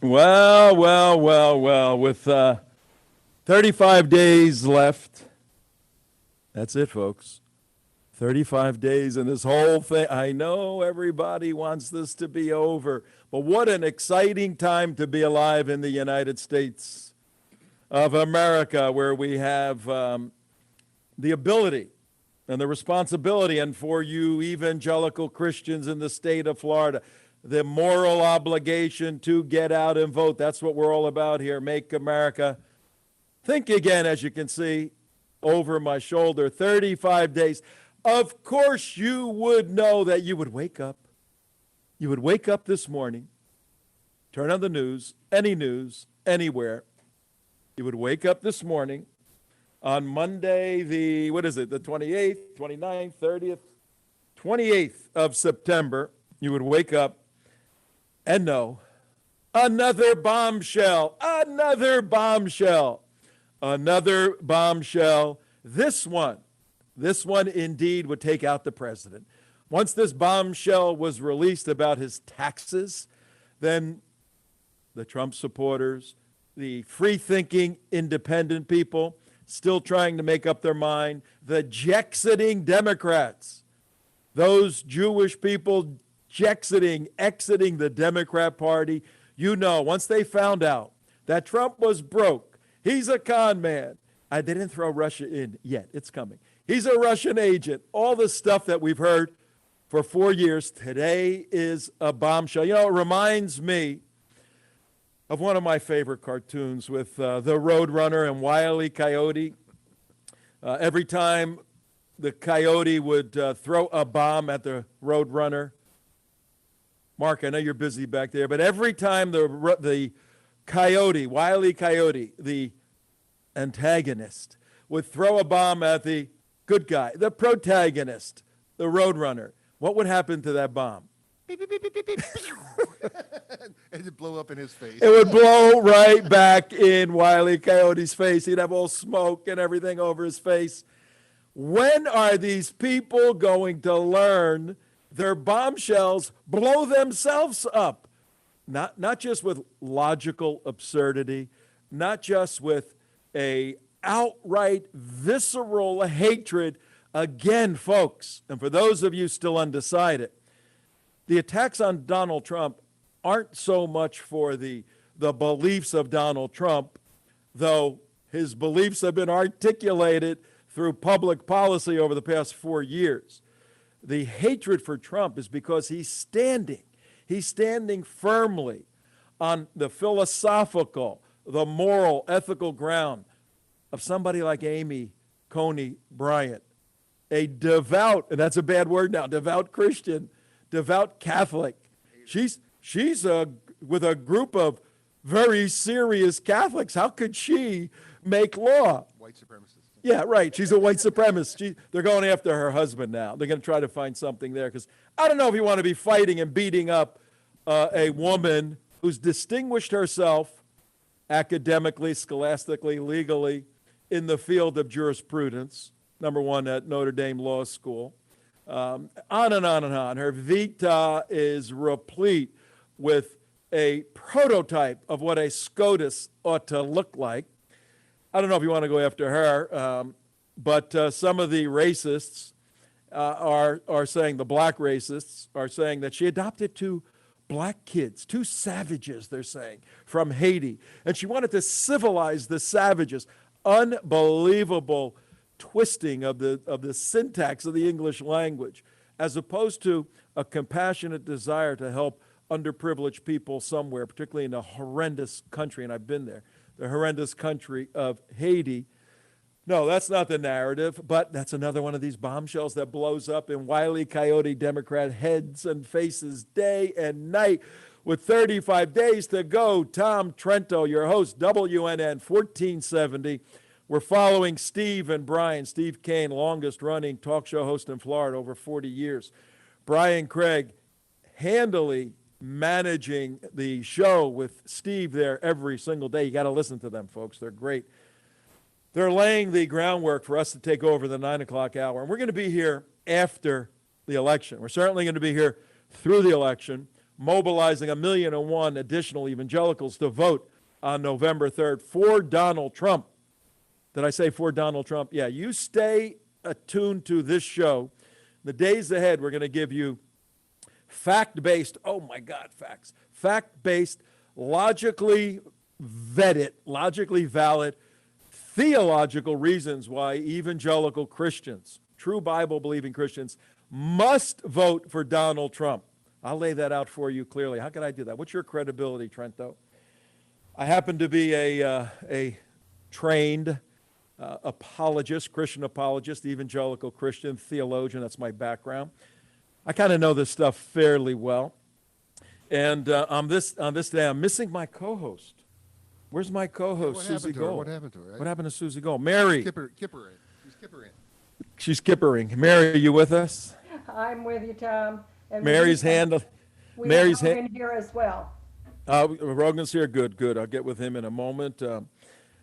Well, with 35 days left, that's it, folks. 35 days and this whole thing. I know everybody wants this to be over, but what an exciting time to be alive in the United States of America, where we have the ability and the responsibility, and for you evangelical Christians in the state of Florida, the moral obligation to get out and vote. That's what we're all about here. Make America think again, as you can see over my shoulder. 35 days. Of course, you would know that you would wake up. You would wake up this morning, turn on the news, anywhere. You would wake up this morning on Monday, the 28th, 29th, 30th, 28th of September. You would wake up and know another bombshell. This one indeed would take out the president. Once this bombshell was released about his taxes, then the Trump supporters, the free-thinking, independent people, still trying to make up their mind, the Jexiting Democrats, those Jewish people exiting the Democrat Party, once they found out that Trump was broke, he's a con man. They didn't throw Russia in yet. It's coming. He's a Russian agent. All the stuff that we've heard for 4 years, today is a bombshell. It reminds me of one of my favorite cartoons with the Roadrunner and Wile E. Coyote. Every time the coyote would throw a bomb at the Roadrunner, Mark, I know you're busy back there, but every time the coyote, Wile E. Coyote, the antagonist, would throw a bomb at the good guy, the protagonist, the Roadrunner, what would happen to that bomb? Beep, beep, beep, beep, beep, beep. And it'd blow up in his face. It would blow right back in Wile E. Coyote's face. He'd have all smoke and everything over his face. When are these people going to learn their bombshells blow themselves up? Not just with logical absurdity, not just with a outright visceral hatred. Again, folks, and for those of you still undecided, the attacks on Donald Trump aren't so much for the beliefs of Donald Trump, though his beliefs have been articulated through public policy over the past 4 years. The hatred for Trump is because he's standing firmly on the philosophical, the moral, ethical ground of somebody like Amy Coney Bryant, a devout, and that's a bad word now, devout Christian, devout Catholic. She's with a group of very serious Catholics. How could she make law? White supremacist. Yeah, right. She's a white supremacist. They're going after her husband now. They're going to try to find something there, because I don't know if you want to be fighting and beating up a woman who's distinguished herself academically, scholastically, legally in the field of jurisprudence, number one at Notre Dame Law School. On and on and on. Her vita is replete with a prototype of what a SCOTUS ought to look like. I don't know if you want to go after her, but some of the racists are saying, the black racists are saying that she adopted two black kids, two savages, they're saying, from Haiti. And she wanted to civilize the savages. Unbelievable twisting of the syntax of the English language, as opposed to a compassionate desire to help underprivileged people somewhere, particularly in a horrendous country, and I've been there, the horrendous country of Haiti. No, that's not the narrative, but that's another one of these bombshells that blows up in Wile E. Coyote Democrat heads and faces day and night. With 35 days to go, Tom Trento, your host, WNN 1470. We're following Steve and Brian. Steve Kane, longest-running talk show host in Florida, over 40 years. Brian Craig, handily managing the show with Steve there every single day. You got to listen to them, folks. They're great. They're laying the groundwork for us to take over the 9 o'clock hour. And we're going to be here after the election. We're certainly going to be here through the election. mobilizing 1,000,001 additional evangelicals to vote on November 3rd for Donald Trump. Did I say for Donald Trump? Yeah, you stay attuned to this show. The days ahead, we're going to give you fact-based, oh my God, facts, fact-based, logically vetted, logically valid, theological reasons why evangelical Christians, true Bible-believing Christians, must vote for Donald Trump. I'll lay that out for you clearly. How can I do that? What's your credibility, Trento? I happen to be a trained apologist, Christian apologist, evangelical Christian theologian. That's my background. I kind of know this stuff fairly well. And on this day, I'm missing my co-host. Where's my co-host, Susie Gold? What happened to her? What happened to Susie Gold? Mary. Kipper in. She's kippering. She's kippering. Mary, are you with us? I'm with you, Tom. And Mary's hand. Mary's hand. in here as well. Rogan's here. Good, good. I'll get with him in a moment.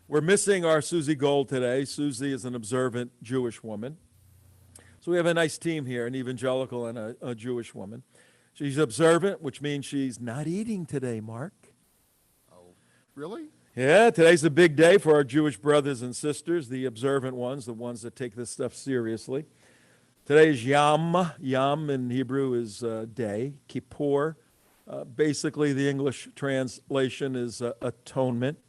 We're missing our Susie Gold today. Susie is an observant Jewish woman. So we have a nice team here, an evangelical and a Jewish woman. She's observant, which means she's not eating today, Mark. Oh, really? Yeah, today's a big day for our Jewish brothers and sisters, the observant ones, the ones that take this stuff seriously. Today is Yom. Yom in Hebrew is day. Kippur. Basically, the English translation is atonement,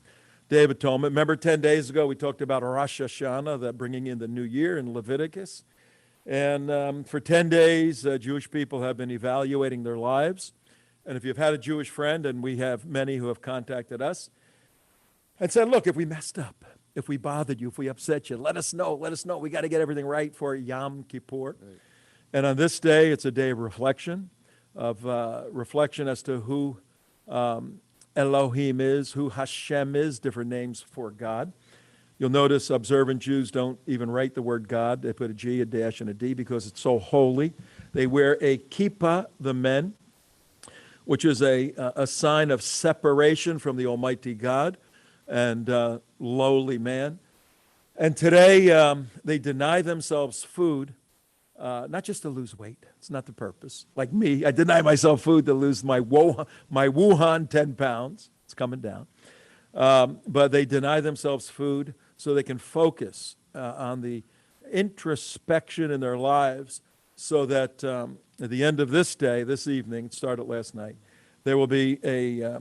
Day of Atonement. Remember 10 days ago we talked about Rosh Hashanah, that bringing in the new year in Leviticus. And for 10 days, Jewish people have been evaluating their lives. And if you've had a Jewish friend, and we have many who have contacted us, and said, look, if we messed up, if we bothered you, if we upset you, let us know. Let us know. We got to get everything right for Yom Kippur. Right. And on this day, it's a day of reflection as to who Elohim is, who Hashem is, different names for God. You'll notice observant Jews don't even write the word God. They put a G, a dash, and a D because it's so holy. They wear a kippah, the men, which is a sign of separation from the Almighty God and lowly man. And today, they deny themselves food, not just to lose weight. It's not the purpose. Like me, I deny myself food to lose my Wuhan 10 pounds. It's coming down. But they deny themselves food so they can focus on the introspection in their lives so that at the end of this day, this evening, it started last night, there will be a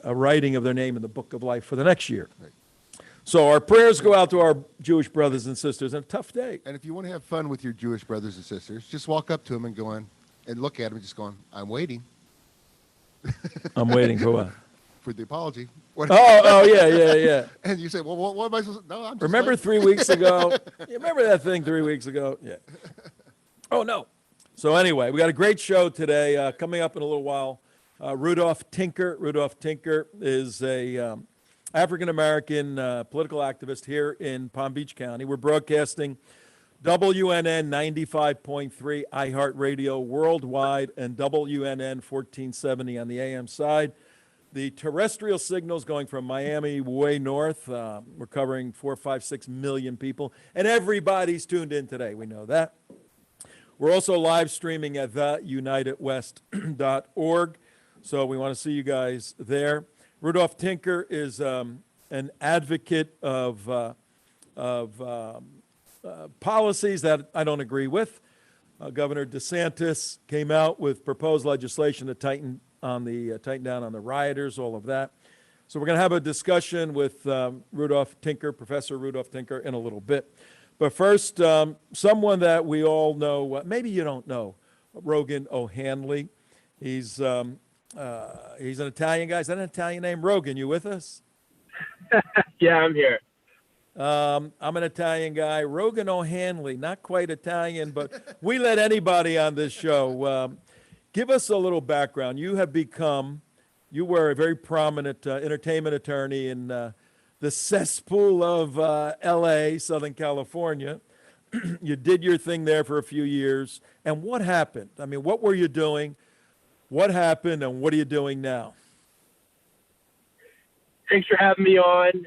writing of their name in the book of life for the next year. Right. So our prayers go out to our Jewish brothers and sisters on a tough day. And if you want to have fun with your Jewish brothers and sisters, just walk up to them and go in and look at them and just going, I'm waiting. I'm waiting for what? For the apology. Yeah. And you say, well, what am I supposed to? No, I'm just remember waiting. 3 weeks ago? You remember that thing 3 weeks ago? Yeah. Oh, no. So anyway, we got a great show today. Coming up in a little while, Rudolph Tinker. Rudolph Tinker is a African-American political activist here in Palm Beach County. We're broadcasting WNN 95.3 iHeartRadio worldwide and WNN 1470 on the AM side. The terrestrial signals going from Miami way north. We're covering 4, 5, 6 million people. And everybody's tuned in today. We know that. We're also live streaming at theunitedwest.org. So we want to see you guys there. Rudolph Tinker is an advocate of policies that I don't agree with. Governor DeSantis came out with proposed legislation to tighten down on the rioters, all of that. So we're going to have a discussion with Rudolph Tinker, Professor Rudolph Tinker, in a little bit. But first, someone that we all know, maybe you don't know, Rogan O'Hanley. He's an Italian guy. Is that an Italian name? Rogan, you with us? Yeah, I'm here. I'm an Italian guy. Rogan O'Hanley, not quite Italian, but we let anybody on this show. Give us a little background. You were a very prominent entertainment attorney in the cesspool of L.A., Southern California. You did your thing there for a few years. And what happened? I mean, what were you doing? What happened, and what are you doing now? Thanks for having me on.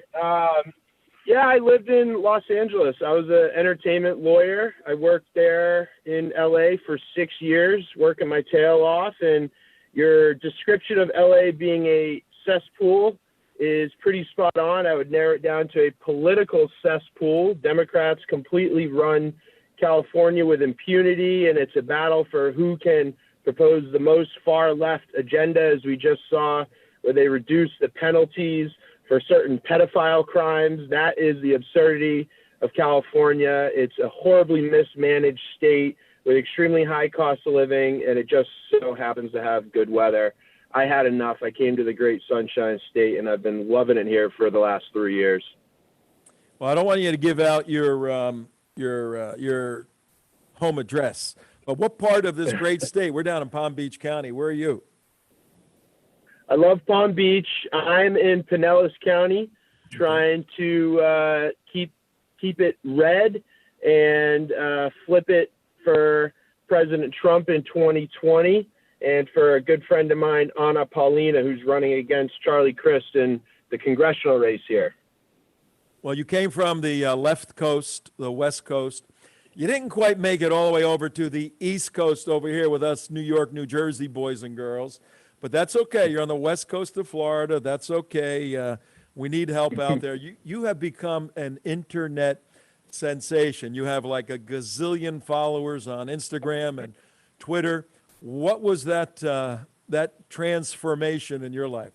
Yeah, I lived in Los Angeles. I was an entertainment lawyer. I worked there in LA for 6 years, working my tail off. And, your description of LA being a cesspool is pretty spot on. I would narrow it down to a political cesspool. Democrats completely run California with impunity, and it's a battle for who can propose the most far left agenda, as we just saw, where they reduce the penalties for certain pedophile crimes. That is the absurdity of California. It's a horribly mismanaged state with extremely high cost of living, and it just so happens to have good weather. I had enough. I came to the great Sunshine State, and I've been loving it here for the last 3 years. Well, I don't want you to give out your home address, but what part of this great state? We're down in Palm Beach County. Where are you? I love Palm Beach. I'm in Pinellas County, trying to keep it red and flip it for President Trump in 2020, and for a good friend of mine, Anna Paulina, who's running against Charlie Crist in the congressional race here. Well, you came from the left coast, the West Coast. You didn't quite make it all the way over to the East Coast over here with us New York, New Jersey boys and girls. But that's okay. You're on the West Coast of Florida. That's okay. We need help out there. You have become an internet sensation. You have like a gazillion followers on Instagram and Twitter. What was that transformation in your life?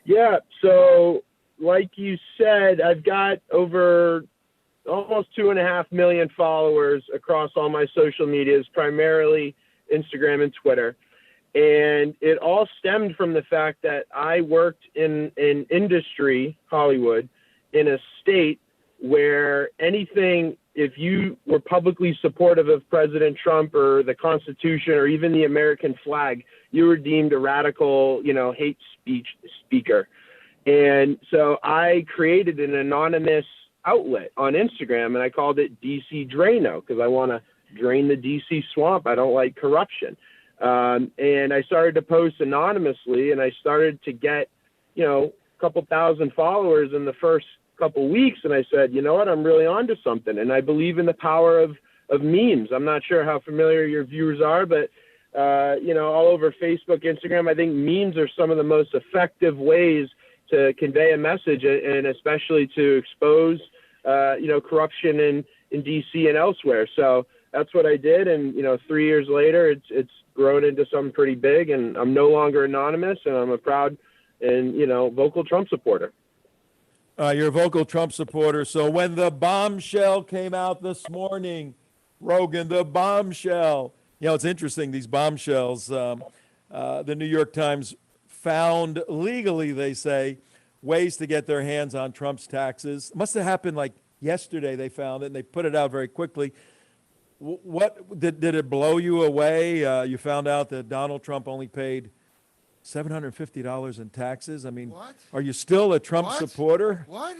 Yeah, so like you said, I've got over almost 2.5 million followers across all my social medias, primarily Instagram and Twitter. And it all stemmed from the fact that I worked in industry, Hollywood, in a state where anything, if you were publicly supportive of President Trump or the Constitution or even the American flag, you were deemed a radical, hate speech speaker. And so I created an anonymous outlet on Instagram, and I called it DC Drano, because I want to drain the DC swamp. I don't like corruption. And I started to post anonymously, and I started to get, a couple thousand followers in the first couple weeks. And I said, you know what, I'm really onto something. And I believe in the power of memes. I'm not sure how familiar your viewers are, but, all over Facebook, Instagram, I think memes are some of the most effective ways to convey a message, and especially to expose, corruption in DC and elsewhere. So that's what I did. And, 3 years later, it's grown into something pretty big, and I'm no longer anonymous, and I'm a proud and, vocal Trump supporter. You're a vocal Trump supporter. So when the bombshell came out this morning, Rogan, the bombshell, it's interesting, these bombshells, the New York Times found legally, they say, ways to get their hands on Trump's taxes. It must have happened like yesterday they found it, and they put it out very quickly. What did it blow you away? You found out that Donald Trump only paid $750 in taxes. I mean, What? Are you still a Trump What? supporter? What?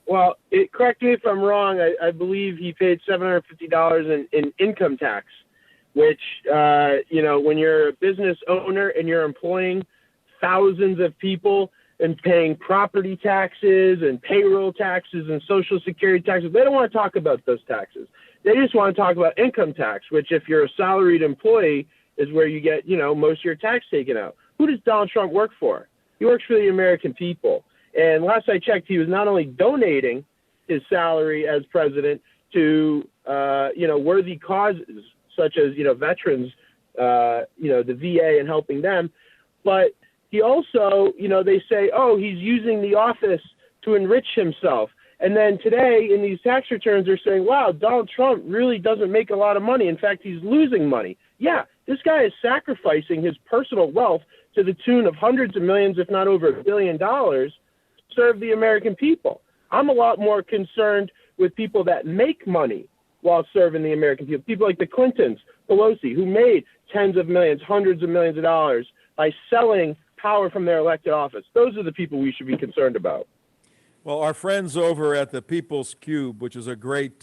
Well, correct me if I'm wrong. I believe he paid $750 in income tax, which, when you're a business owner and you're employing thousands of people and paying property taxes and payroll taxes and Social Security taxes, they don't want to talk about those taxes. They just want to talk about income tax, which if you're a salaried employee is where you get, most of your tax taken out. Who does Donald Trump work for? He works for the American people. And last I checked, he was not only donating his salary as president to, worthy causes such as, veterans, the VA and helping them, but he also, they say, oh, he's using the office to enrich himself. And then today in these tax returns, they're saying, wow, Donald Trump really doesn't make a lot of money. In fact, he's losing money. Yeah, this guy is sacrificing his personal wealth to the tune of hundreds of millions, if not over $1 billion, to serve the American people. I'm a lot more concerned with people that make money while serving the American people. People like the Clintons, Pelosi, who made tens of millions, hundreds of millions of dollars by selling power from their elected office. Those are the people we should be concerned about. Well, our friends over at the People's Cube, which is a great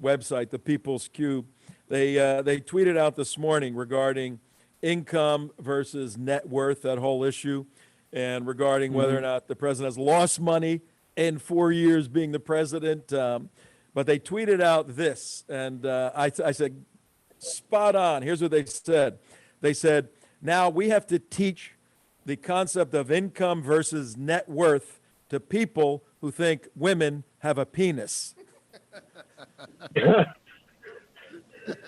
website, the People's Cube, they tweeted out this morning regarding income versus net worth, that whole issue, and regarding whether or not the president has lost money in 4 years being the president. But they tweeted out this, and I said, spot on. Here's what they said. They said, now we have to teach the concept of income versus net worth to people who think women have a penis.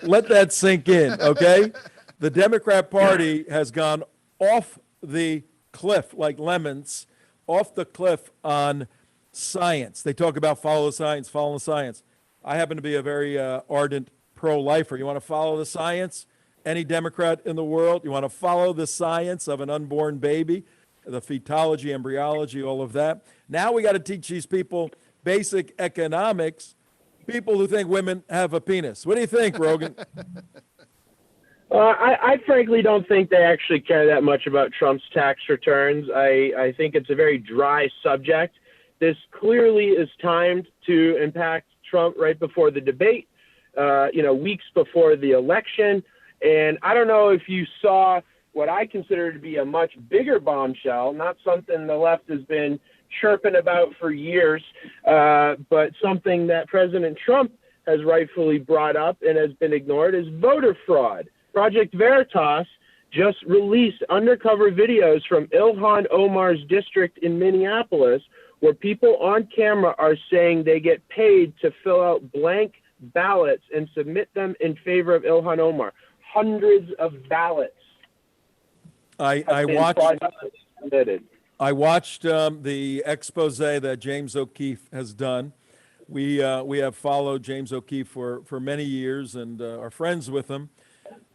Let that sink in, okay? The Democrat Party has gone off the cliff like lemons, off the cliff on science. They talk about follow the science, follow the science. I happen to be a very ardent pro-lifer. You want to follow the science? Any Democrat in the world? You want to follow the science of an unborn baby, the fetology, embryology, all of that? Now we got to teach these people basic economics, people who think women have a penis. What do you think, Rogan? I frankly don't think they actually care that much about Trump's tax returns. I think it's a very dry subject. This clearly is timed to impact Trump right before the debate, weeks before the election. And I don't know if you saw what I consider to be a much bigger bombshell, not something the left has been chirping about for years, but something that President Trump has rightfully brought up and has been ignored, is voter fraud. Project Veritas just released undercover videos from Ilhan Omar's district in Minneapolis, where people on camera are saying they get paid to fill out blank ballots and submit them in favor of Ilhan Omar. Hundreds of ballots. I watched the expose that James O'Keefe has done. We have followed James O'Keefe for many years and are friends with him.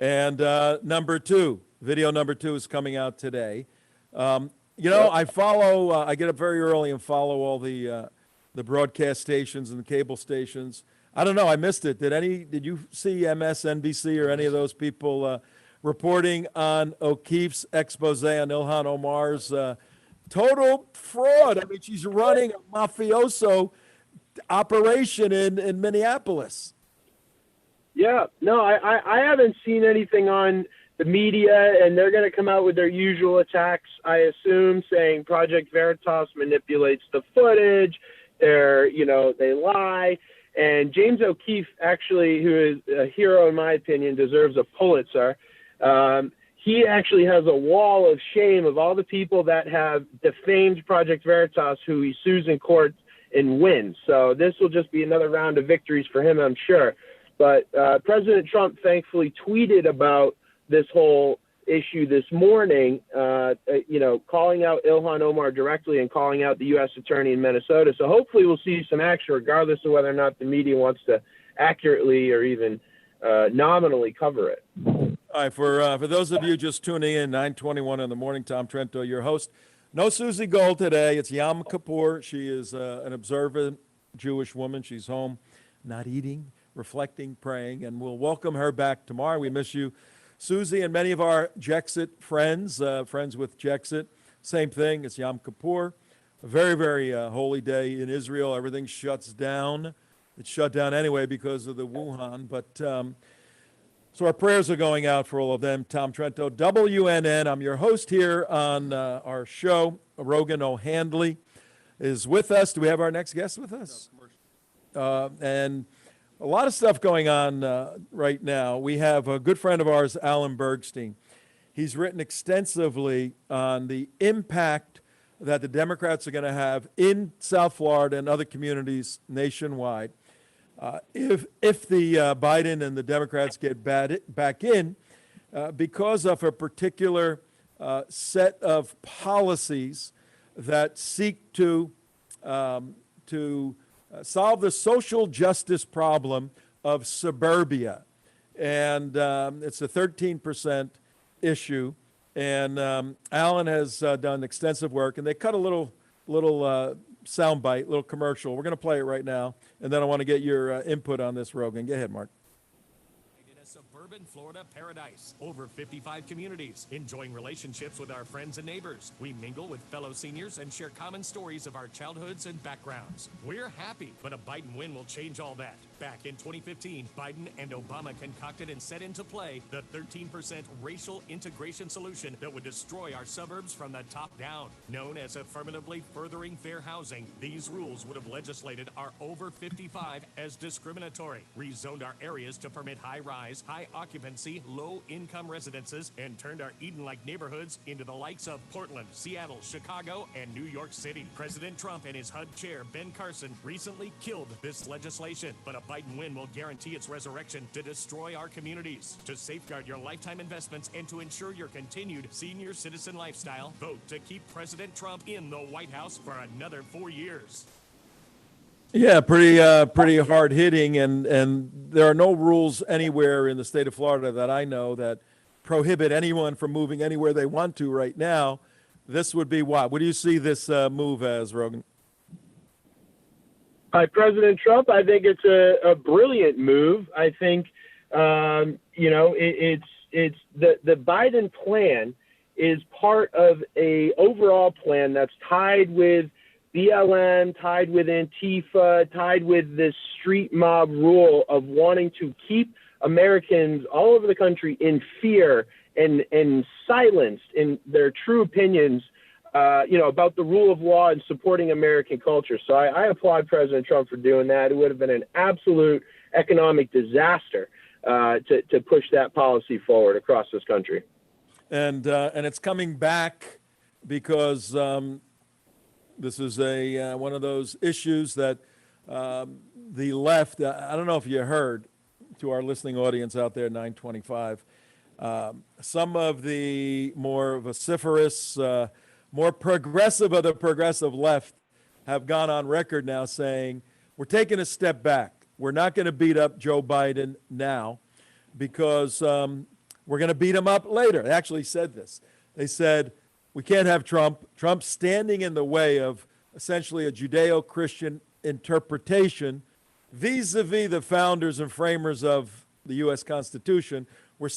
And video number two is coming out today. I follow. I get up very early and follow all the broadcast stations and the cable stations. I don't know. I missed it. Did you see MSNBC or any of those people reporting on O'Keefe's expose on Ilhan Omar's total fraud? I mean, she's running a mafioso operation in Minneapolis. Yeah, no, I haven't seen anything on the media, and they're going to come out with their usual attacks, I assume, saying Project Veritas manipulates the footage, they lie. And James O'Keefe, actually, who is a hero in my opinion, deserves a Pulitzer. He actually has a wall of shame of all the people that have defamed Project Veritas, who he sues in court and wins. So this will just be another round of victories for him, I'm sure. But President Trump thankfully tweeted about this whole issue this morning, calling out Ilhan Omar directly and calling out the U.S. Attorney in Minnesota. So hopefully we'll see some action, regardless of whether or not the media wants to accurately or even nominally cover it. All right, for those of you just tuning in, 9:21 in the morning, Tom Trento, your host. No Susie Gold today. It's Yom Kippur. She is an observant Jewish woman. She's home, not eating, reflecting, praying, and we'll welcome her back tomorrow. We miss you, Susie, and many of our Jexit friends, friends with Jexit. Same thing. It's Yom Kippur, a very, very holy day in Israel. Everything shuts down. It's shut down anyway because of the Wuhan, but so our prayers are going out for all of them. Tom Trento, WNN. I'm your host here on our show. Rogan O'Handley is with us. Do we have our next guest with us? And a lot of stuff going on right now. We have a good friend of ours, Alan Bergstein. He's written extensively on the impact that the Democrats are going to have in South Florida and other communities nationwide if the Biden and the Democrats get back in because of a particular set of policies that seek to solve the social justice problem of suburbia. And it's a 13% issue. And Alan has done extensive work, and they cut a little soundbite, little commercial. We're going to play it right now, and then I want to get your input on this, Rogan. Go ahead, Mark. In a suburban Florida paradise, over 55 communities, enjoying relationships with our friends and neighbors. We mingle with fellow seniors and share common stories of our childhoods and backgrounds. We're happy, but a Biden win will change all that. Back in 2015, Biden and Obama concocted and set into play the 13% racial integration solution that would destroy our suburbs from the top down. Known as affirmatively furthering fair housing, these rules would have legislated our over 55 as discriminatory, rezoned our areas to permit high-rise, high-occupancy, low-income residences, and turned our Eden-like neighborhoods into the likes of Portland, Seattle, Chicago, and New York City. President Trump and his HUD chair, Ben Carson, recently killed this legislation, but a Biden win will guarantee its resurrection to destroy our communities. To safeguard your lifetime investments and to ensure your continued senior citizen lifestyle, vote to keep President Trump in the White House for another 4 years. Yeah, pretty hard hitting, and there are no rules anywhere in the state of Florida that I know that prohibit anyone from moving anywhere they want to right now. This would be what? What do you see this move as, Rogan? By President Trump, I think it's a brilliant move. I think it's the Biden plan is part of a overall plan that's tied with BLM, tied with Antifa, tied with this street mob rule of wanting to keep Americans all over the country in fear and silenced in their true opinions, about the rule of law and supporting American culture. So I applaud President Trump for doing that. It would have been an absolute economic disaster to push that policy forward across this country. And it's coming back because this is one of those issues that the left, I don't know if you heard, to our listening audience out there, 925, some of the more vociferous, more progressive of the progressive left have gone on record now saying, we're taking a step back. We're not going to beat up Joe Biden now because we're going to beat him up later. They actually said this. They said, we can't have Trump standing in the way of essentially a Judeo-Christian interpretation vis-a-vis the founders and framers of the U.S. Constitution. He's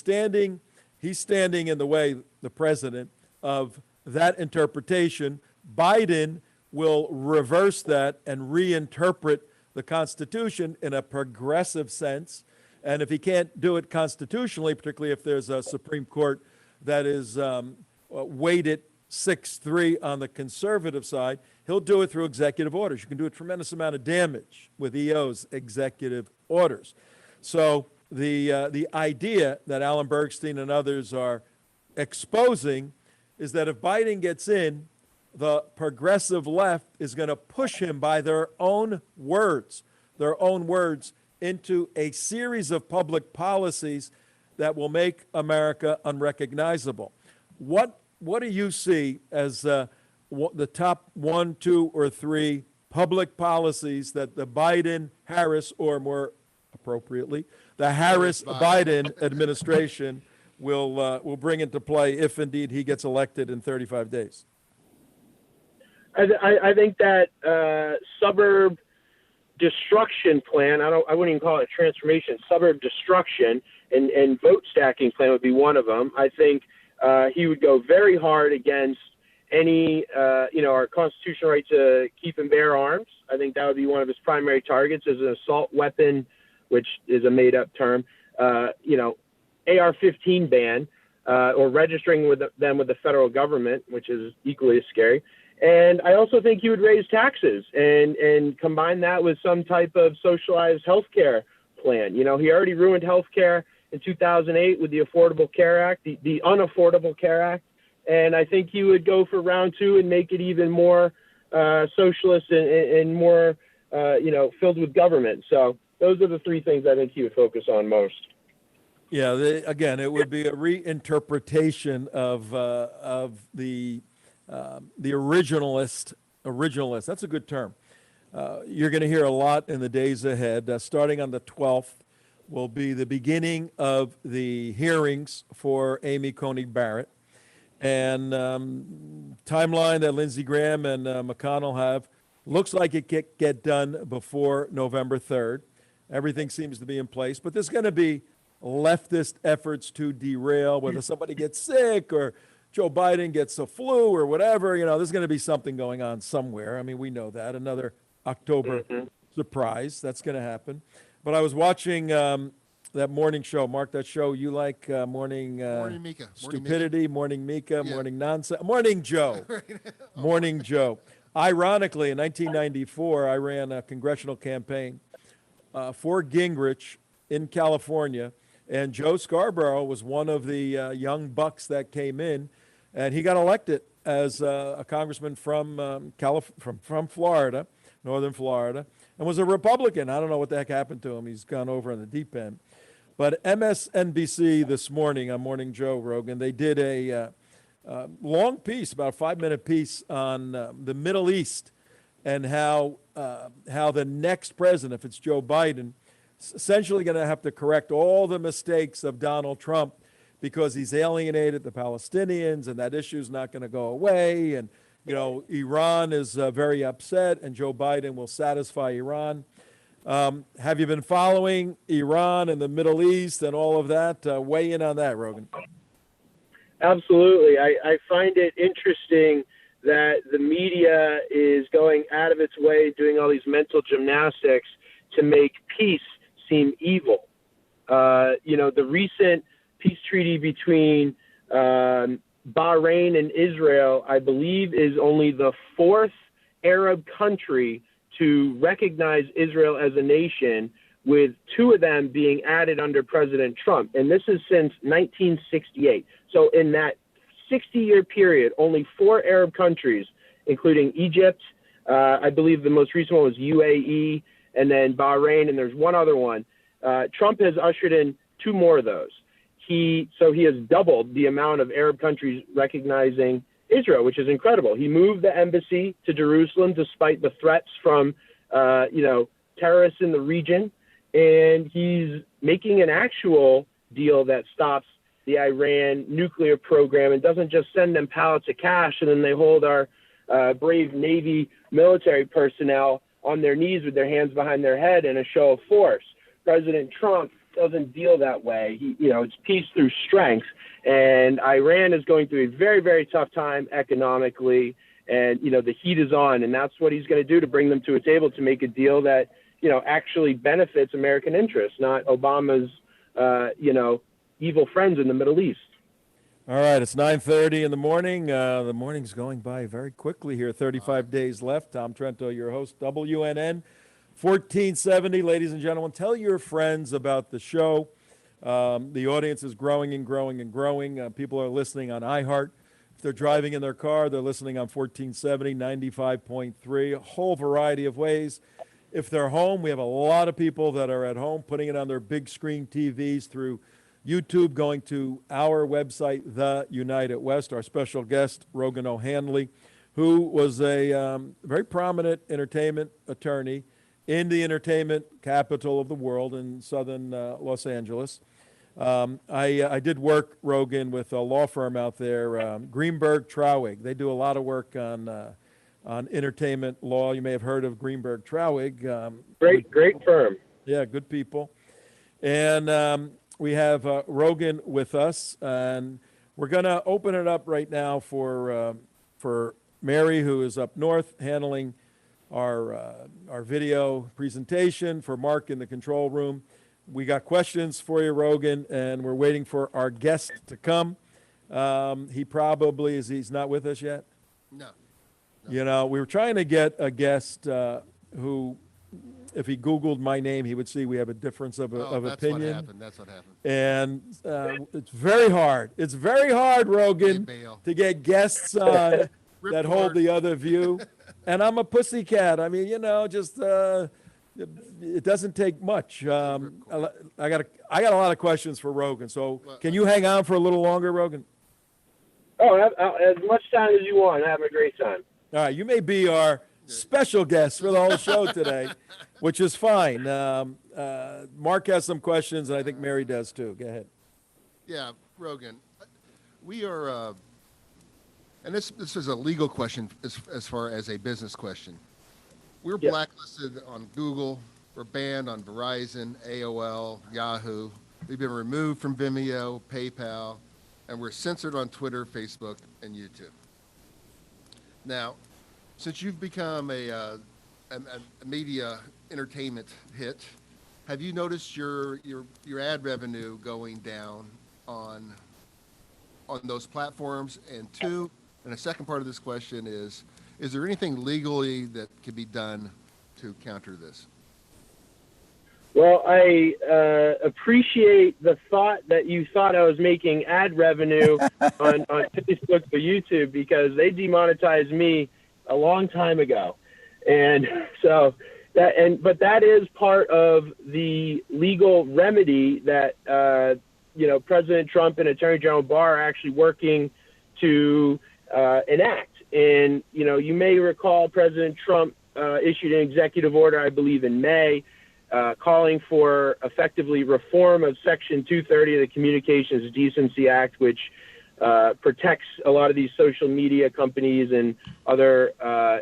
standing in the way, the president, of that interpretation. Biden will reverse that and reinterpret the Constitution in a progressive sense. And if he can't do it constitutionally, particularly if there's a Supreme Court that is weighted 6-3 on the conservative side, he'll do it through executive orders. You can do a tremendous amount of damage with EO's executive orders. So the idea that Alan Bergstein and others are exposing is that if Biden gets in, the progressive left is going to push him by their own words into a series of public policies that will make America unrecognizable. What do you see as the top 1, 2, or 3 public policies that the Biden-Harris, or more appropriately, the Harris-Biden administration will bring into play if indeed he gets elected in 35 days? I think that suburb destruction plan, I wouldn't even call it transformation, suburb destruction and vote stacking plan would be one of them. I think he would go very hard against any, our constitutional right to keep and bear arms. I think that would be one of his primary targets as an assault weapon, which is a made-up term. AR-15 ban, or registering them with the federal government, which is equally as scary. And I also think he would raise taxes and combine that with some type of socialized health care plan. He already ruined health care in 2008 with the Affordable Care Act, the Unaffordable Care Act. And I think he would go for round 2 and make it even more socialist and more, filled with government. So those are the 3 things I think he would focus on most. Yeah, again, it would be a reinterpretation of the originalist. That's a good term. You're going to hear a lot in the days ahead. Starting on the 12th will be the beginning of the hearings for Amy Coney Barrett. And timeline that Lindsey Graham and McConnell have looks like it can get done before November 3rd. Everything seems to be in place, but there's going to be leftist efforts to derail, whether somebody gets sick or Joe Biden gets a flu or whatever. There's going to be something going on somewhere. I mean, we know that. Another October surprise, that's going to happen. But I was watching that morning show. Mark, that show you like, morning Morning Mika. stupidity, morning Mika, Yeah. morning nonsense, morning Joe, morning Joe. Ironically, in 1994, I ran a congressional campaign for Gingrich in California, and Joe Scarborough was one of the young bucks that came in, and he got elected as a congressman from from Florida, northern Florida, and was a Republican. I don't know what the heck happened to him. He's gone over in the deep end. But MSNBC this morning on Morning Joe Rogan, they did a long piece, about a 5-minute piece on the Middle East and how the next president, if it's Joe Biden, is essentially going to have to correct all the mistakes of Donald Trump because he's alienated the Palestinians, and that issue is not going to go away. And Iran is very upset, and Joe Biden will satisfy Iran. Have you been following Iran and the Middle East and all of that? Weigh in on that, Rogan. Absolutely. I find it interesting that the media is going out of its way, doing all these mental gymnastics to make peace seem evil. The recent peace treaty between Bahrain and Israel, I believe, is only the 4th Arab country to recognize Israel as a nation, with 2 of them being added under President Trump. And this is since 1968. So in that 60-year period, only 4 Arab countries, including Egypt, I believe the most recent one was UAE, and then Bahrain, and there's one other one. Trump has ushered in 2 more of those. He has doubled the amount of Arab countries recognizing Israel, which is incredible. He moved the embassy to Jerusalem despite the threats from, terrorists in the region. And he's making an actual deal that stops the Iran nuclear program and doesn't just send them pallets of cash and then they hold our brave Navy military personnel on their knees with their hands behind their head in a show of force. President Trump doesn't deal that way. It's peace through strength. And Iran is going through a very, very tough time economically. And, the heat is on. And that's what he's going to do to bring them to a table to make a deal that, actually benefits American interests, not Obama's, evil friends in the Middle East. All right, it's 9:30 in the morning. The morning's going by very quickly here. 35 days left. Tom Trento, your host, WNN 1470. Ladies and gentlemen, tell your friends about the show. The audience is growing and growing and growing. People are listening on iHeart. If they're driving in their car, they're listening on 1470, 95.3, a whole variety of ways. If they're home, we have a lot of people that are at home putting it on their big screen TVs through YouTube, going to our website, The United West. Our special guest, Rogan O'Hanley, who was a very prominent entertainment attorney in the entertainment capital of the world in southern Los Angeles. I did work, Rogan, with a law firm out there, Greenberg Traurig. They do a lot of work on entertainment law. You may have heard of Greenberg Traurig. Great firm. Yeah, good people. And we have Rogan with us, and we're going to open it up right now for Mary, who is up north handling our video presentation, for Mark in the control room. We got questions for you, Rogan, and we're waiting for our guest to come. He probably he's not with us yet. No. We were trying to get a guest who, if he Googled my name, he would see we have a difference of opinion. That's what happened. And it's very hard. It's very hard, Rogan, to get guests on that hold the other view. And I'm a pussycat. I mean, it doesn't take much. I got a lot of questions for Rogan. So can you hang on for a little longer, Rogan? Oh, as much time as you want. Have a great time. All right, you may be our special guest for the whole show today, which is fine. Mark has some questions, and I think Mary does too. Go ahead. Yeah, Rogan, we are, and this is a legal question as far as a business question. We're blacklisted on Google. We're banned on Verizon, AOL, Yahoo. We've been removed from Vimeo, PayPal, and we're censored on Twitter, Facebook, and YouTube. Now, since you've become a media entertainment hit, have you noticed your ad revenue going down on those platforms? And two, and the second part of this question is there anything legally that can be done to counter this? Well, I appreciate the thought that you thought I was making ad revenue on Facebook or YouTube, because they demonetized me a long time ago. And so but that is part of the legal remedy that, President Trump and Attorney General Barr are actually working to enact. And, you may recall President Trump issued an executive order, I believe in May, calling for effectively reform of Section 230 of the Communications Decency Act, which protects a lot of these social media companies and other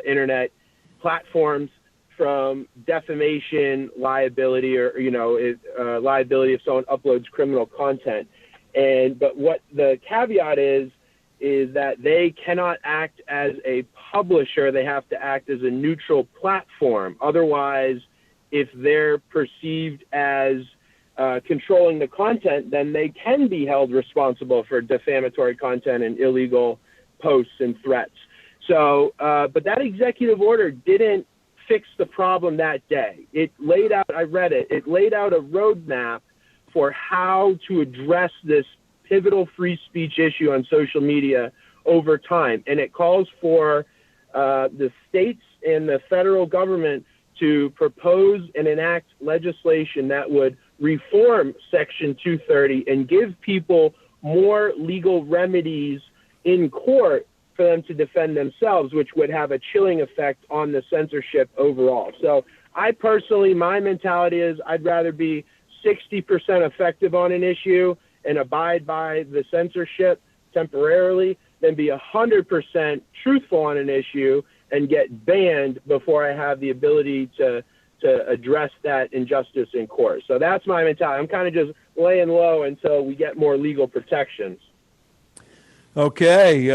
internet platforms from defamation liability, or liability if someone uploads criminal content. But what the caveat is that they cannot act as a publisher. They have to act as a neutral platform. Otherwise, if they're perceived as controlling the content, then they can be held responsible for defamatory content and illegal posts and threats. So, but that executive order didn't fix the problem that day. It laid out, I read it, it laid out a roadmap for how to address this pivotal free speech issue on social media over time. And it calls for the states and the federal government to propose and enact legislation that would reform Section 230 and give people more legal remedies in court for them to defend themselves, which would have a chilling effect on the censorship overall. So I personally, my mentality is I'd rather be 60% effective on an issue and abide by the censorship temporarily than be 100% truthful on an issue and get banned before I have the ability to address that injustice in court. So that's my mentality. I'm kind of just laying low until we get more legal protections. Okay,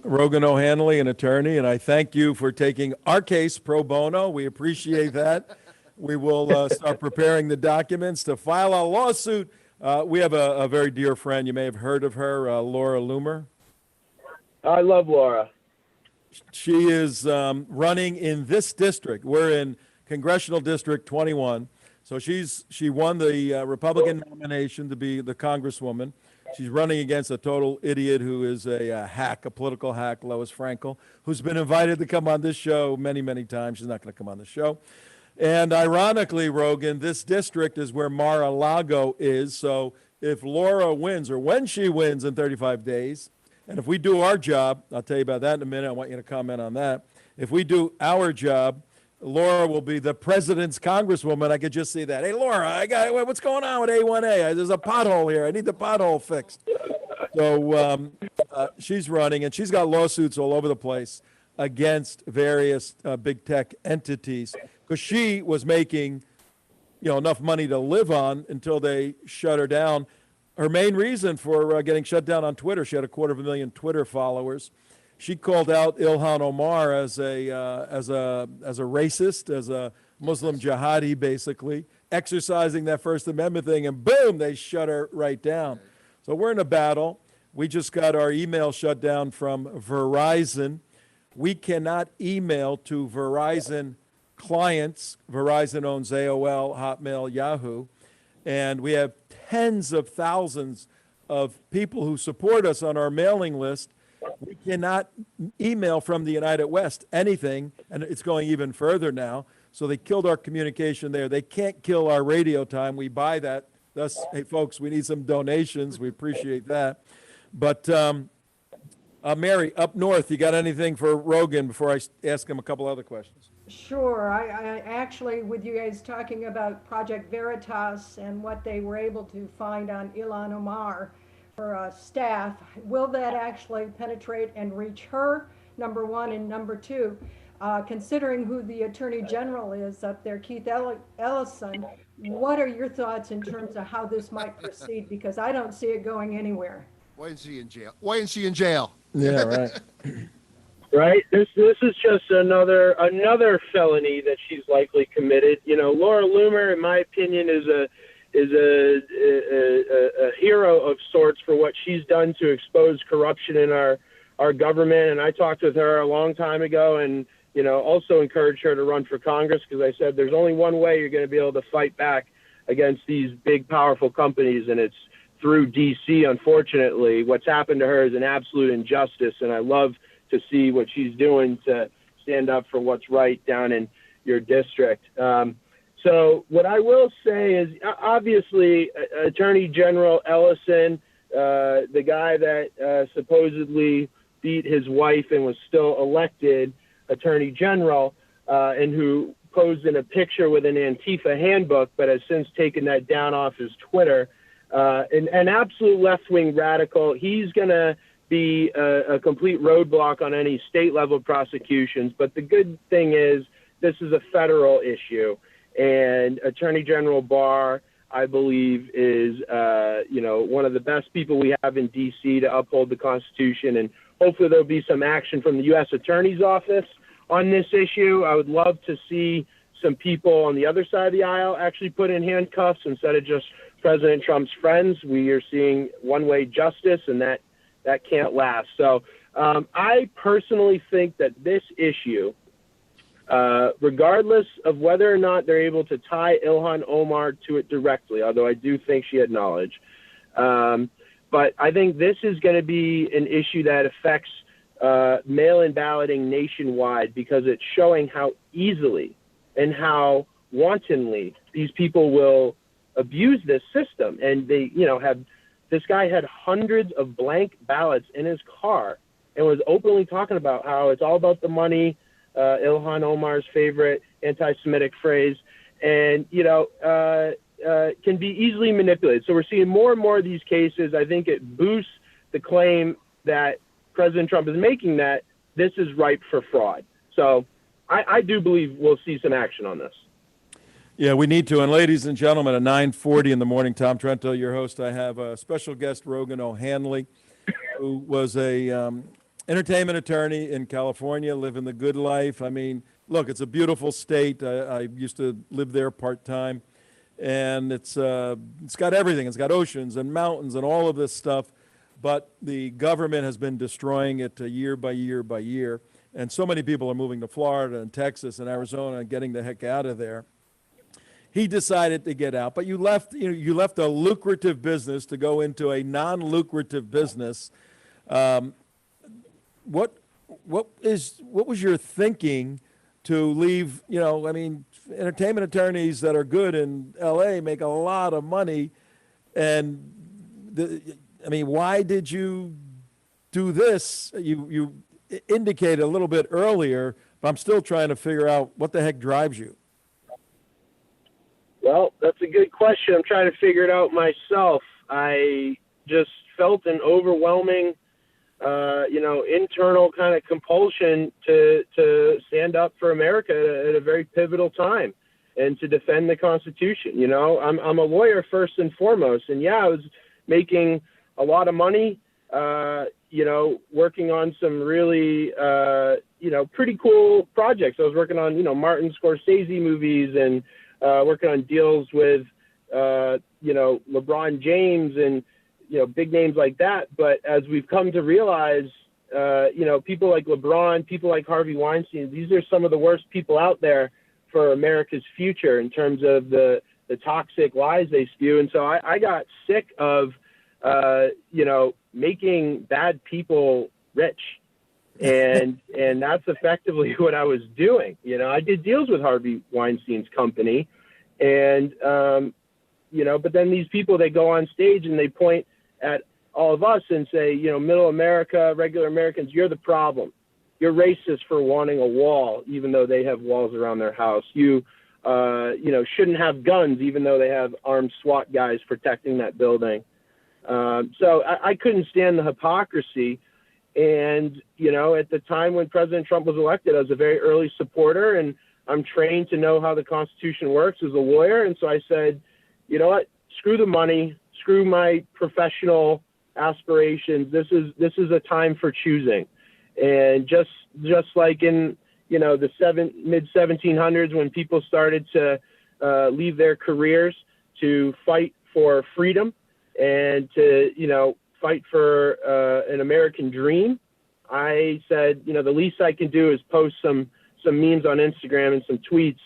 Rogan O'Hanley, an attorney, and I thank you for taking our case pro bono. We appreciate that. We will start preparing the documents to file a lawsuit. We have a very dear friend. You may have heard of her, Laura Loomer. I love Laura. She is running in this district. We're in Congressional District 21. So she won the Republican nomination to be the congresswoman. She's running against a total idiot who is a hack, a political hack, Lois Frankel, who's been invited to come on this show many, many times. She's not going to come on the show. And ironically, Rogan, this district is where Mar-a-Lago is. So if Laura wins, or when she wins in 35 days, and if we do our job, I'll tell you about that in a minute. I want you to comment on that. If we do our job, Laura will be the president's congresswoman. I could just see that. Hey, Laura, what's going on with A1A? There's a pothole here. I need the pothole fixed. So she's running, and she's got lawsuits all over the place against various big tech entities because she was making, enough money to live on until they shut her down. Her main reason for getting shut down on Twitter, she had 250,000 Twitter followers. She called out Ilhan Omar as a racist, as a Muslim jihadi, basically, exercising that First Amendment thing, and boom, they shut her right down. So we're in a battle. We just got our email shut down from Verizon. We cannot email to Verizon clients. Verizon owns AOL, Hotmail, Yahoo, and we have tens of thousands of people who support us on our mailing list. We cannot email from the United West anything, and it's going even further now. So they killed our communication there. They can't kill our radio time. We buy that. Thus, hey, folks, we need some donations. We appreciate that. But Mary, up north, you got anything for Rogan before I ask him a couple other questions? Sure. I actually, with you guys talking about Project Veritas and what they were able to find on Ilhan Omar for staff, will that actually penetrate and reach her, number one? And number two, considering who the Attorney General is up there, Keith Ellison, what are your thoughts in terms of how this might proceed? Because I don't see it going anywhere. Why isn't she in jail? Why isn't she in jail? Yeah, right. Right. This is just another felony that she's likely committed. You know, Laura Loomer, in my opinion, is a hero of sorts for what she's done to expose corruption in our government. And I talked with her a long time ago, and you know, also encouraged her to run for Congress, because I said there's only one way you're going to be able to fight back against these big, powerful companies, and it's through D.C. Unfortunately, what's happened to her is an absolute injustice, and I love to see what she's doing to stand up for what's right down in your district. So what I will say is, obviously, Attorney General Ellison, the guy that supposedly beat his wife and was still elected Attorney General, and who posed in a picture with an Antifa handbook, but has since taken that down off his Twitter, an absolute left-wing radical. He's going to be a complete roadblock on any state-level prosecutions. But the good thing is this is a federal issue, and Attorney General Barr, I believe, is one of the best people we have in D.C. to uphold the Constitution, and hopefully there'll be some action from the U.S. Attorney's Office on this issue. I would love to see some people on the other side of the aisle actually put in handcuffs instead of just President Trump's friends. We are seeing one-way justice, and that can't last. So I personally think that this issue, regardless of whether or not they're able to tie Ilhan Omar to it directly, although I do think she had knowledge, but I think this is going to be an issue that affects mail-in balloting nationwide, because it's showing how easily and how wantonly these people will abuse this system. And they, this guy had hundreds of blank ballots in his car and was openly talking about how it's all about the money, Ilhan Omar's favorite anti-Semitic phrase, and, can be easily manipulated. So we're seeing more and more of these cases. I think it boosts the claim that President Trump is making, that this is ripe for fraud. So I do believe we'll see some action on this. Yeah, we need to. And ladies and gentlemen, at 9:40 in the morning, Tom Trento, your host, I have a special guest, Rogan O'Hanley, who was a entertainment attorney in California, living the good life. I mean, look, it's a beautiful state. I used to live there part-time, and it's got everything. It's got oceans and mountains and all of this stuff, but the government has been destroying it year by year by year, and so many people are moving to Florida and Texas and Arizona and getting the heck out of there. He decided to get out, but you left a lucrative business to go into a non-lucrative business. What was your thinking to leave? Entertainment attorneys that are good in L.A. make a lot of money, and why did you do this? You indicated a little bit earlier, but I'm still trying to figure out what the heck drives you. Well, that's a good question. I'm trying to figure it out myself. I just felt an overwhelming, internal kind of compulsion to stand up for America at a very pivotal time and to defend the Constitution. I'm a lawyer first and foremost, and I was making a lot of money, working on some really, pretty cool projects. I was working on, Martin Scorsese movies, and working on deals with, LeBron James and, big names like that. But as we've come to realize, people like LeBron, people like Harvey Weinstein, these are some of the worst people out there for America's future in terms of the toxic lies they spew. And so I got sick of, making bad people rich. And that's effectively what I was doing. I did deals with Harvey Weinstein's company, and but then these people, they go on stage and they point at all of us and say, middle America, regular Americans, you're the problem. You're racist for wanting a wall, even though they have walls around their house. You shouldn't have guns, even though they have armed SWAT guys protecting that building. So I couldn't stand the hypocrisy. And, at the time when President Trump was elected, I was a very early supporter, and I'm trained to know how the Constitution works as a lawyer. And so I said, you know what, screw the money, screw my professional aspirations. This is a time for choosing. And just like in, the mid 1700s, when people started to leave their careers to fight for freedom and to, fight for an American dream, I said, the least I can do is post some memes on Instagram and some tweets,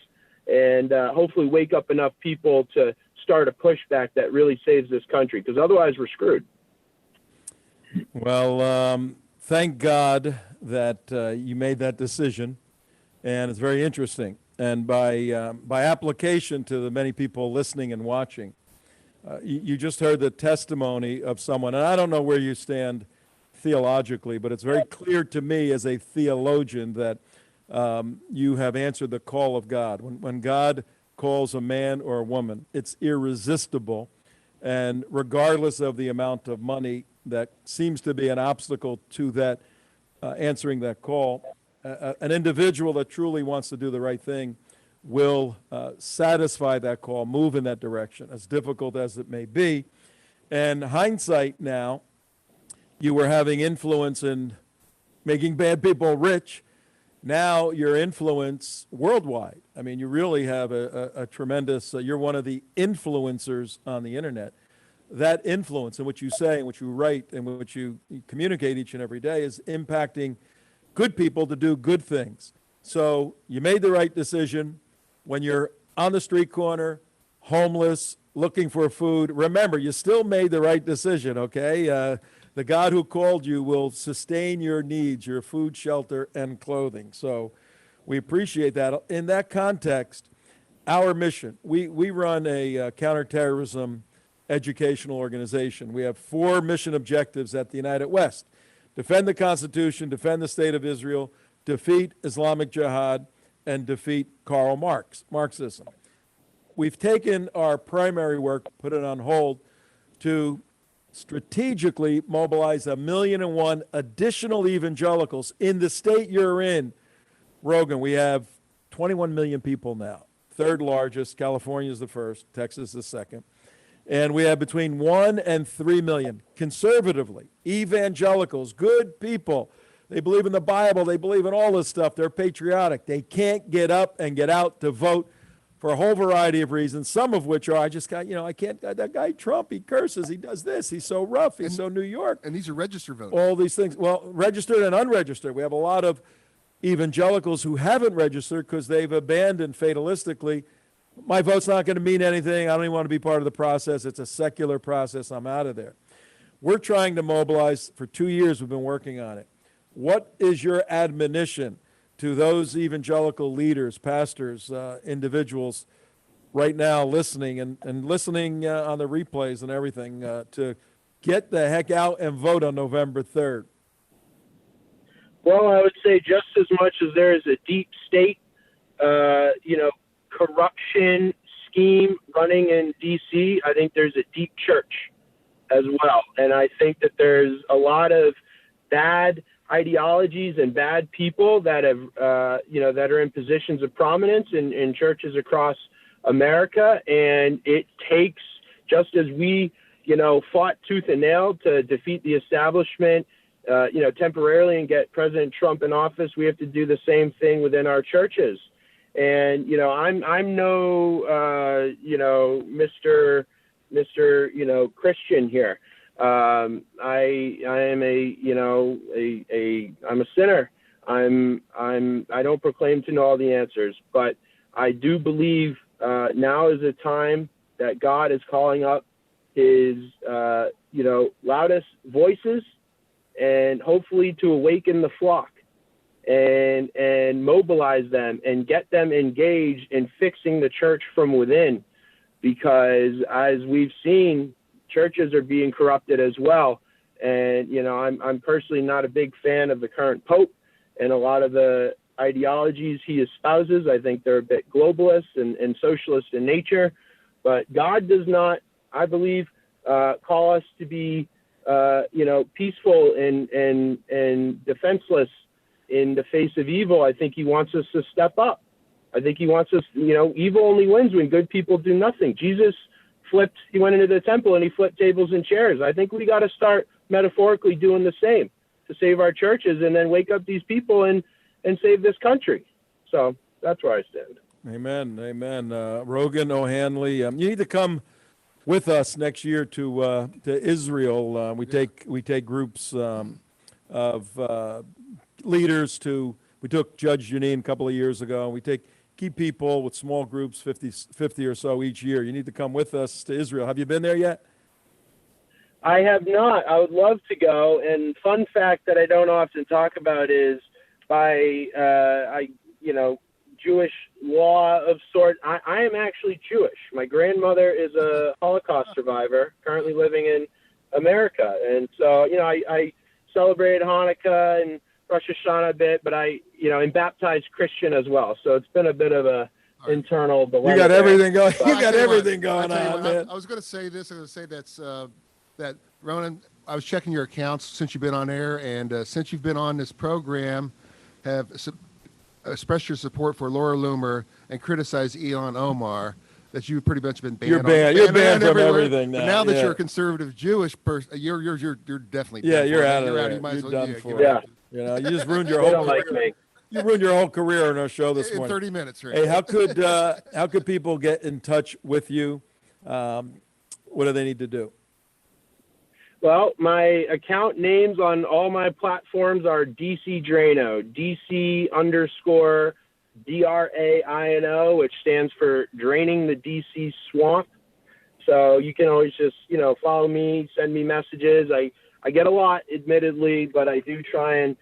and hopefully wake up enough people to start a pushback that really saves this country, because otherwise we're screwed. Well, thank God that you made that decision, and it's very interesting. And by application to the many people listening and watching, you just heard the testimony of someone, and I don't know where you stand theologically, but it's very clear to me as a theologian that you have answered the call of God. When God calls a man or a woman, it's irresistible, and regardless of the amount of money that seems to be an obstacle to that answering that call, an individual that truly wants to do the right thing will satisfy that call, move in that direction, as difficult as it may be. And hindsight now, you were having influence in making bad people rich. Now your influence worldwide. I mean, you really have a tremendous, you're one of the influencers on the internet. That influence in what you say, and what you write, and what you communicate each and every day is impacting good people to do good things. So you made the right decision. When you're on the street corner, homeless, looking for food, remember, you still made the right decision, okay? The God who called you will sustain your needs, your food, shelter, and clothing. So we appreciate that. In that context, our mission, we run a counterterrorism educational organization. We have 4 mission objectives at the United West: defend the Constitution, defend the state of Israel, defeat Islamic Jihad, and defeat Karl Marx, Marxism. We've taken our primary work, put it on hold, to strategically mobilize 1,000,001 additional evangelicals in the state you're in. Rogan, we have 21 million people now, third largest. California is the first, Texas is second. And we have between 1 and 3 million, conservatively, evangelicals, good people. They believe in the Bible. They believe in all this stuff. They're patriotic. They can't get up and get out to vote for a whole variety of reasons, some of which are, I can't, that guy Trump, he curses, he does this, he's so rough, he's so New York. And these are registered voters. All these things. Well, registered and unregistered. We have a lot of evangelicals who haven't registered because they've abandoned fatalistically, my vote's not going to mean anything, I don't even want to be part of the process, it's a secular process, I'm out of there. We're trying to mobilize, for 2 years we've been working on it. What is your admonition to those evangelical leaders, pastors, individuals right now listening and listening on the replays and everything to get the heck out and vote on November 3rd? Well, I would say just as much as there is a deep state, corruption scheme running in D.C., I think there's a deep church as well. And I think that there's a lot of bad ideologies and bad people that have, that are in positions of prominence in churches across America. And it takes, just as we, fought tooth and nail to defeat the establishment, temporarily and get President Trump in office, we have to do the same thing within our churches. And, I'm no, Mr. Christian here. I am I'm a sinner. I don't proclaim to know all the answers, but I do believe now is a time that God is calling up his, loudest voices, and hopefully to awaken the flock and mobilize them and get them engaged in fixing the church from within, because as we've seen, churches are being corrupted as well. And, I'm personally not a big fan of the current Pope and a lot of the ideologies he espouses. I think they're a bit globalist and socialist in nature, but God does not, I believe, call us to be, peaceful and defenseless in the face of evil. I think he wants us to step up. I think he wants us, evil only wins when good people do nothing. Jesus he went into the temple and he flipped tables and chairs. I think we got to start metaphorically doing the same. to save our churches and then wake up these people and save this country. So that's where I stand. Amen. Amen. Rogan O'Hanley, you need to come with us next year to Israel. We take groups of leaders to. We took Judge Janine a couple of years ago. We take key people with small groups, 50 or so each year. You need to come with us to Israel. Have you been there yet? I have not. I would love to go. And fun fact that I don't often talk about is by Jewish law of sort. I am actually Jewish. My grandmother is a Holocaust survivor, currently living in America, and so I celebrated Hanukkah and Rosh Hashanah a bit, but I am baptized Christian as well. So it's been a bit of a internal dilemma. You got everything going. Well, You got everything going on, man. I was going to say this. I'm going to say that Ronan. I was checking your accounts since you've been on air, and since you've been on this program, have expressed your support for Laura Loomer and criticized Elon Omar. That you've pretty much been banned. You're banned. You're banned from everywhere. everything now. But now that you're a conservative Jewish person, you're definitely you're out of You're there. You might as You're well, done for. Yeah. You just ruined your They whole don't like me. You ruined your whole career on our show this in morning. 30 minutes, right? Hey, how could people get in touch with you? What do they need to do? Well, my account names on all my platforms are DC Drano, DC_DRAINO, which stands for Draining the DC Swamp. So you can always just, follow me, send me messages. I get a lot, admittedly, but I do try and,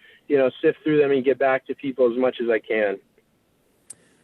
sift through them and get back to people as much as I can.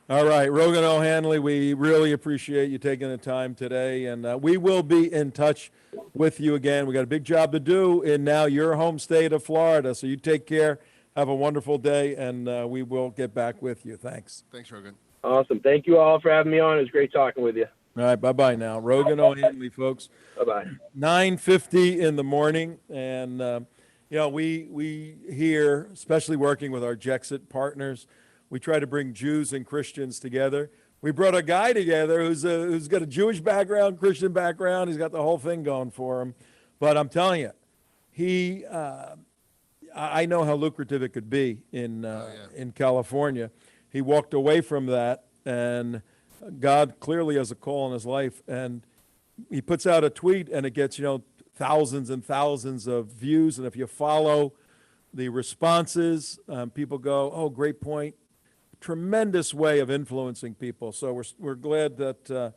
All right, Rogan O'Hanley, we really appreciate you taking the time today, and we will be in touch with you again. We got a big job to do in now your home state of Florida, so you take care. Have a wonderful day, and we will get back with you. Thanks. Thanks, Rogan. Awesome. Thank you all for having me on. It was great talking with you. All right, bye-bye now. Rogan O'Hanley, folks. Bye-bye. 9:50 in the morning, and we here, especially working with our Jexit partners, we try to bring Jews and Christians together. We brought a guy together who's got a Jewish background, Christian background. He's got the whole thing going for him. But I'm telling you, I know how lucrative it could be in California. He walked away from that, and God clearly has a call in his life. And he puts out a tweet, and it gets thousands and thousands of views. And if you follow the responses, people go, "Oh, great point." Tremendous way of influencing people. So we're glad that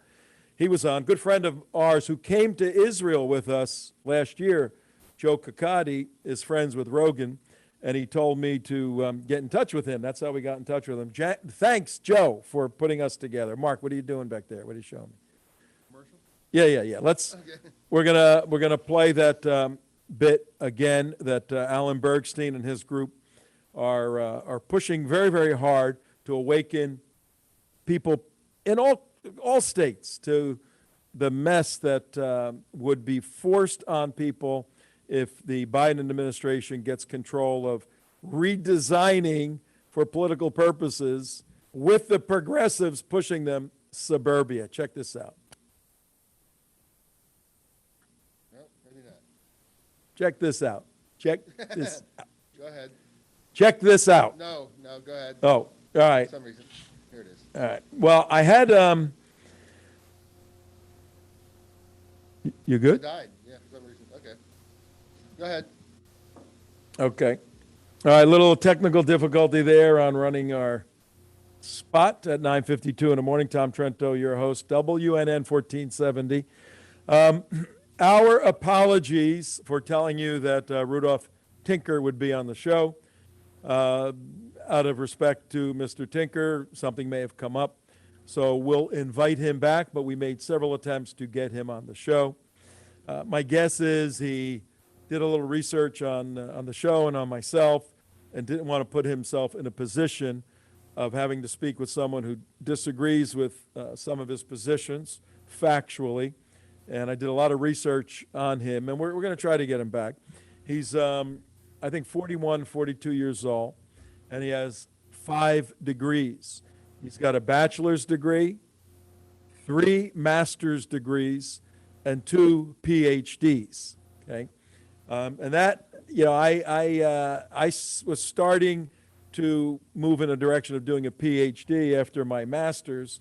he was on. Good friend of ours who came to Israel with us last year, Joe Kakadi, is friends with Rogan, and he told me to get in touch with him. That's how we got in touch with him. Thanks, Joe, for putting us together. Mark, what are you doing back there? What are you showing me? Commercial? Yeah. We're gonna play that bit again that Alan Bergstein and his group are pushing very, very hard to awaken people in all states to the mess that would be forced on people if the Biden administration gets control of redesigning for political purposes with the progressives pushing them suburbia. Check this out. No, maybe not. Check this out. Check this out. Go ahead. Check this out. No, go ahead. Oh, all right. For some reason. Here it is. All right. Well, I had you It good? died. Yeah, for some reason. Okay. Go ahead. Okay. All right, little technical difficulty there on running our spot at 9:52 in the morning. Tom Trento, your host, WNN 1470. Our apologies for telling you that Rudolph Tinker would be on the show. Out of respect to Mr. Tinker, something may have come up. So we'll invite him back, but we made several attempts to get him on the show. My guess is he did a little research on the show and on myself and didn't want to put himself in a position of having to speak with someone who disagrees with some of his positions factually. And I did a lot of research on him, and we're going to try to get him back. He's, I think, 41, 42 years old, and he has 5 degrees. He's got a bachelor's degree, 3 master's degrees, and 2 PhDs. Okay, and that was starting to move in a direction of doing a PhD after my master's,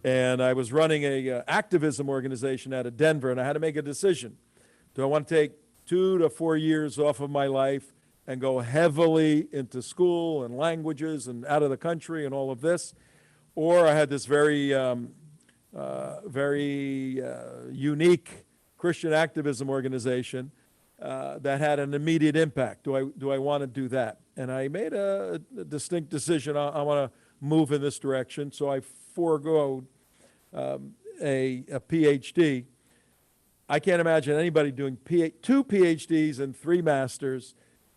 and I was running a activism organization out of Denver, and I had to make a decision. Do I want to take 2 to 4 years off of my life and go heavily into school and languages and out of the country and all of this? Or I had this very unique Christian activism organization that had an immediate impact. Do I want to do that? And I made a distinct decision. I want to move in this direction, so I forego a PhD. I can't imagine anybody doing 2 PhDs and 3 masters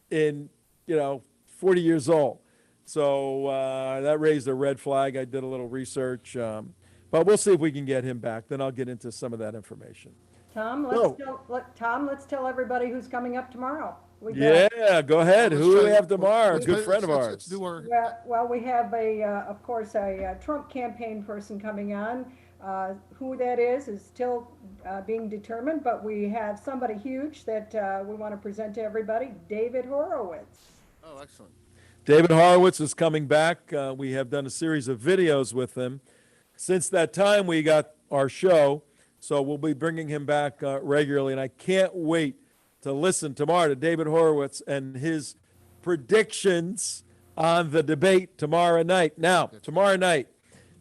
in 40 years old. So that raised a red flag. I did a little research, but we'll see if we can get him back. Then I'll get into some of that information. Tom, let's tell everybody who's coming up tomorrow. Yeah, go ahead. Let's Who do try- we have tomorrow? let's- Good let's- friend of let's- ours. let's do our- Well, we have of course, a Trump campaign person coming on. Who that is still being determined, but we have somebody huge that we want to present to everybody, David Horowitz. Oh, excellent. David Horowitz is coming back. We have done a series of videos with him. Since that time, we got our show, so we'll be bringing him back regularly, and I can't wait to listen tomorrow to David Horowitz and his predictions on the debate tomorrow night. Now, tomorrow night,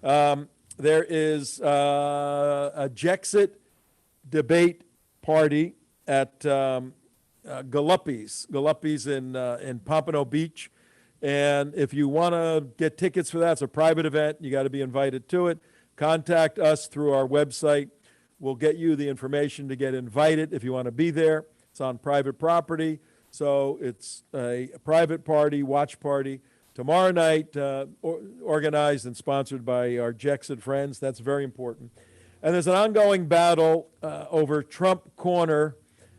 there is a Jexit debate party at Galuppi's in Pompano Beach. And if you want to get tickets for that, it's a private event. You got to be invited to it. Contact us through our website. We'll get you the information to get invited if you want to be there. It's on private property, so it's a private party, watch party. Tomorrow night, organized and sponsored by our Jexit friends. That's very important. And there's an ongoing battle over Trump Corner.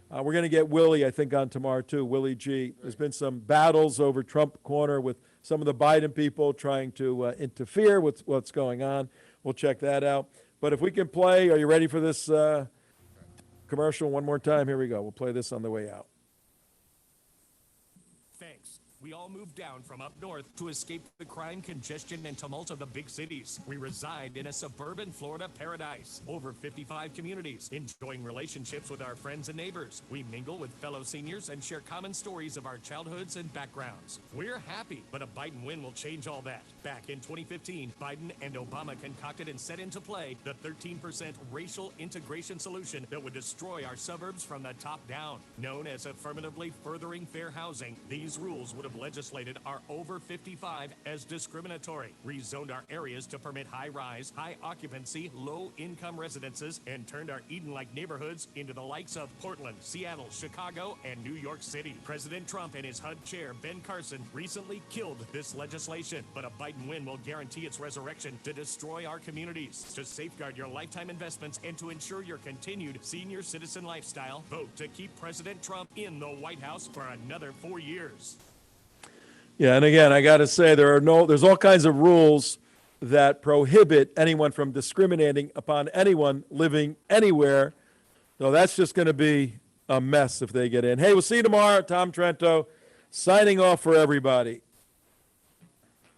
We're going to get Willie, I think, on tomorrow, too, Willie G. There's been some battles over Trump Corner with some of the Biden people trying to interfere with what's going on. We'll check that out. But if we can play, are you ready for this commercial one more time? Here we go. We'll play this on the way out. Thanks. We all moved down from up north to escape the crime, congestion, and tumult of the big cities. We reside in a suburban Florida paradise. Over 55 communities, enjoying relationships with our friends and neighbors. We mingle with fellow seniors and share common stories of our childhoods and backgrounds. We're happy, but a Biden win will change all that. Back in 2015, Biden and Obama concocted and set into play the 13% racial integration solution that would destroy our suburbs from the top down. Known as affirmatively furthering fair housing, these rules would have legislated our over 55 as discriminatory, rezoned our areas to permit high-rise, high-occupancy, low-income residences, and turned our Eden-like neighborhoods into the likes of Portland, Seattle, Chicago, and New York City. President Trump and his HUD chair, Ben Carson, recently killed this legislation, but a Biden win will guarantee its resurrection to destroy our communities, to safeguard your lifetime investments, and to ensure your continued senior citizen lifestyle. Vote to keep President Trump in the White House for another 4 years. Yeah, and again, I got to say there's all kinds of rules that prohibit anyone from discriminating upon anyone living anywhere. So that's just going to be a mess if they get in. Hey, we'll see you tomorrow. Tom Trento signing off for everybody.